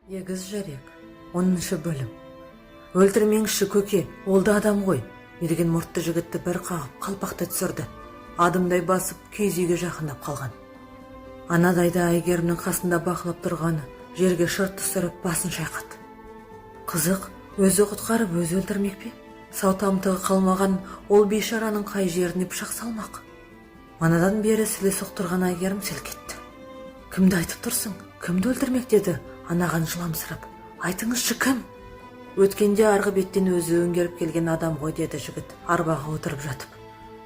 Егіз жүрек, 10-шы бөлім. Өлтірмеңізші көке, ол да адам ғой. Мерген мұртты жігітті бір қағып қалпақты түсірді. Адымдай басып киіз үйге жақындап қалған. Анадайда Әйгерімнің қасында бақылап тұрғаны жерге шырт түсіріп басын шайқады. Қызық, өзі құтқарып өзі өлтірмек пе? Сау тамтығы қалмаған ол бейшараның қай жеріне пышақ салмақ? Манадан бері сіле соқтырған Әйгерім селк етті. Кімді айтып тұрсың? Кімді өлтірмек деді? Анаған жыламсырап. Айтыңызшы, кім? Өткенде арғы беттен өзі өңгеріп келген адам ғой, деді жігіт арбаға отырып жатып.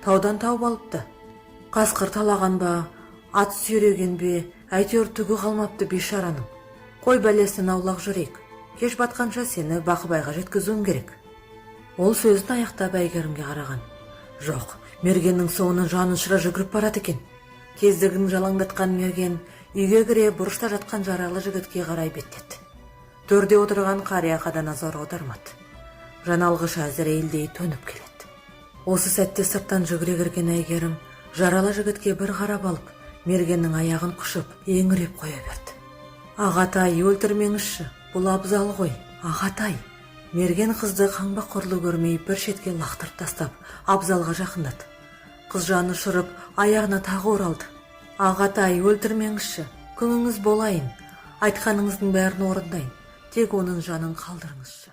Таудан тауып алыпты. Қасқыр талаған ба, ат сүйреген бе, әйтеуір түгі қалмапты бейшараның. Қой бәлесін аулақ жүрейік. Кеш батқанша сені Бақыбайға жеткізуім керек. Ол сөзін аяқтап Әйгерімге қараған. Жоқ, мергеннің соңынан жанын ұшыра жүгіріп барады екен. Кездігін жалаңдатқан мерген үйге кіре бұрышта жатқан жаралы жігітке қарай беттеді. Төрде отырған қарияға да назар аудармады. Жаналғыш әзір әйелдей төніп келеді. Осы сәтте сырттан жүгіре кірген Әйгерім жаралы жігітке бір қарап алып, мергеннің аяғын құшып, еңіреп қоя берді. Ағатай, өлтірмеңізші, бұл абзал ғой, ағатай. Мерген қызды қаңбақ құрлы көрмей бір шетке лақтырып тастап, абзалға жақындады. Қыз жаны ұшырып, аяғына тағы оралды. Ағатай, өлтірмеңізші, күңіңіз болайын. Айтқаныңыздың бәрін орындайын. Тек оның жанын қалдырыңызшы.